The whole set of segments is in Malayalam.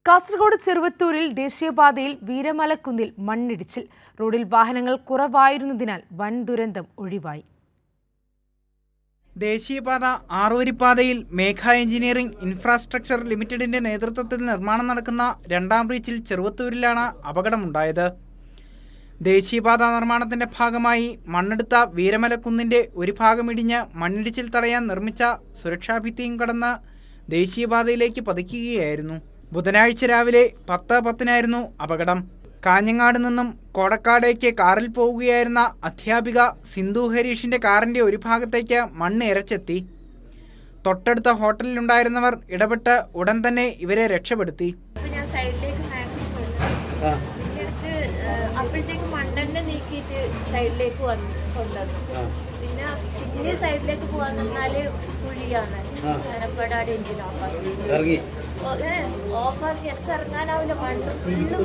കാസർഗോഡ് ചെറുവത്തൂരിൽ ദേശീയപാതയിൽ വീരമലക്കുന്നിൽ മണ്ണിടിച്ചിൽ. റോഡിൽ വാഹനങ്ങൾ കുറവായിരുന്നതിനാൽ വൻ ദുരന്തം ഒഴിവായി. ദേശീയപാത ആറുവരിപ്പാതയിൽ മേഘ എഞ്ചിനീയറിംഗ് ഇൻഫ്രാസ്ട്രക്ചർ ലിമിറ്റഡിന്റെ നേതൃത്വത്തിൽ നിർമ്മാണം നടക്കുന്ന രണ്ടാം റീച്ചിൽ ചെറുവത്തൂരിലാണ് അപകടമുണ്ടായത്. ദേശീയപാത നിർമ്മാണത്തിന്റെ ഭാഗമായി മണ്ണെടുത്ത വീരമലക്കുന്നിന്റെ ഒരു ഭാഗം ഇടിഞ്ഞ് മണ്ണിടിച്ചിൽ തടയാൻ നിർമ്മിച്ച സുരക്ഷാഭിത്തിയും കടന്ന് ദേശീയപാതയിലേക്ക് പതിക്കുകയായിരുന്നു. ബുധനാഴ്ച രാവിലെ 10:10 അപകടം. കാഞ്ഞങ്ങാട് നിന്നും കോടക്കാടേക്ക് കാറിൽ പോവുകയായിരുന്ന അധ്യാപിക സിന്ധു ഹരീഷിന്റെ കാറിന്റെ ഒരു ഭാഗത്തേക്ക് മണ്ണ് ഇരച്ചെത്തി. തൊട്ടടുത്ത ഹോട്ടലിലുണ്ടായിരുന്നവർ ഇടപെട്ട് ഉടൻ തന്നെ ഇവരെ രക്ഷപ്പെടുത്തി. അപ്പോഴത്തേക്ക് മണ്ണെണ്ണ നീക്കിയിട്ട് സൈഡിലേക്ക് കൊണ്ടുവന്നു. പിന്നെ സൈഡിലേക്ക് പോകാൻ നിന്നാല് കുഴിയാണ്. ഞാനപ്പോഴാണ് എഞ്ചിൻ ഓഫാക്കി എനിക്ക് ഇറങ്ങാനാവില്ല.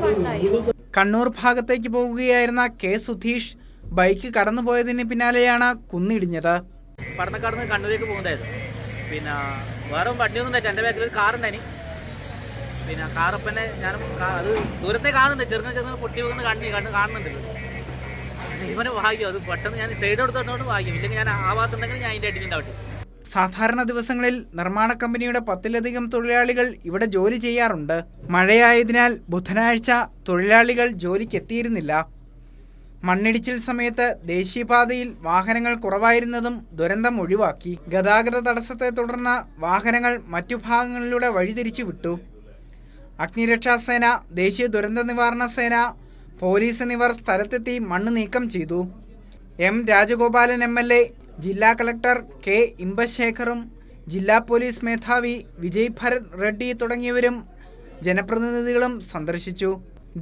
മണ്ണായി. കണ്ണൂർ ഭാഗത്തേക്ക് പോകുകയായിരുന്ന കെ സുധീഷ് ബൈക്ക് കടന്നുപോയതിന് പിന്നാലെയാണ് കുന്നിടിഞ്ഞത്. പടന്നക്കാട് നിന്ന് കണ്ണൂരേക്ക് പോകുന്നതായിരുന്നു. പിന്നെ വേറെ വണ്ടിയൊന്നും തെറ്റാ. എൻ്റെ ബാക്കിൽ ഒരു കാറുണ്ടായി. പിന്നെ കാറപ്പന്നെ ഞാനും അത് ദൂരത്തെ കാണുന്നുണ്ട്. ചെറുങ്ങനെ പൊട്ടി പോകുന്ന കാണുന്നുണ്ട്. ഇവനെ ഭാഗ്യം. അത് പെട്ടെന്ന് ഞാൻ സൈഡ് എടുത്തോണ്ട് ഭാഗ്യം. ഇല്ലെങ്കിൽ ഞാൻ ആ ഭാഗത്തുണ്ടെങ്കിൽ ഞാൻ അതിൻ്റെ അടിയിലുണ്ടാവട്ടെ. സാധാരണ ദിവസങ്ങളിൽ നിർമ്മാണ കമ്പനിയുടെ 10-ലധികം തൊഴിലാളികൾ ഇവിടെ ജോലി ചെയ്യാറുണ്ട്. മഴയായതിനാൽ ബുധനാഴ്ച തൊഴിലാളികൾ ജോലിക്കെത്തിയിരുന്നില്ല. മണ്ണിടിച്ചിൽ സമയത്ത് ദേശീയപാതയിൽ വാഹനങ്ങൾ കുറവായിരുന്നതും ദുരന്തം ഒഴിവാക്കി. ഗതാഗത തടസ്സത്തെ തുടർന്ന് വാഹനങ്ങൾ മറ്റു ഭാഗങ്ങളിലൂടെ വഴിതിരിച്ചു വിട്ടു. അഗ്നിരക്ഷാസേന, ദേശീയ ദുരന്ത നിവാരണ സേന, പോലീസ് എന്നിവർ സ്ഥലത്തെത്തി മണ്ണ് നീക്കം ചെയ്തു. എം രാജഗോപാലൻ MLA, ജില്ലാ കളക്ടർ കെ ഇമ്പശേഖറും ജില്ലാ പോലീസ് മേധാവി വിജയ് ഭരത് റെഡ്ഡി തുടങ്ങിയവരും ജനപ്രതിനിധികളും സന്ദർശിച്ചു.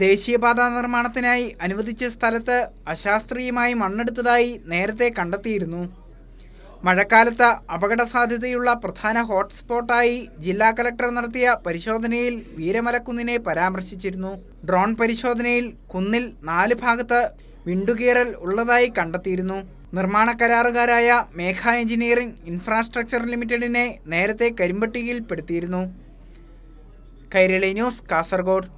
ദേശീയപാത നിർമ്മാണത്തിനായി അനുവദിച്ച സ്ഥലത്ത് അശാസ്ത്രീയമായി മണ്ണെടുത്തതായി നേരത്തെ കണ്ടെത്തിയിരുന്നു. മഴക്കാലത്ത് അപകട സാധ്യതയുള്ള പ്രധാന ഹോട്ട്സ്പോട്ടായി ജില്ലാ കളക്ടർ നടത്തിയ പരിശോധനയിൽ വീരമലക്കുന്നിനെ പരാമർശിച്ചിരുന്നു. ഡ്രോൺ പരിശോധനയിൽ കുന്നിൽ 4 ഭാഗത്ത് വിണ്ടുകീറൽ ഉള്ളതായി കണ്ടെത്തിയിരുന്നു. നിർമ്മാണ കരാറുകാരായ മേഘ എഞ്ചിനീയറിംഗ് ഇൻഫ്രാസ്ട്രക്ചർ ലിമിറ്റഡിനെ നേരത്തെ കരിമ്പട്ടികയിൽപ്പെടുത്തിയിരുന്നു. കൈരളി ന്യൂസ്, കാസർഗോഡ്.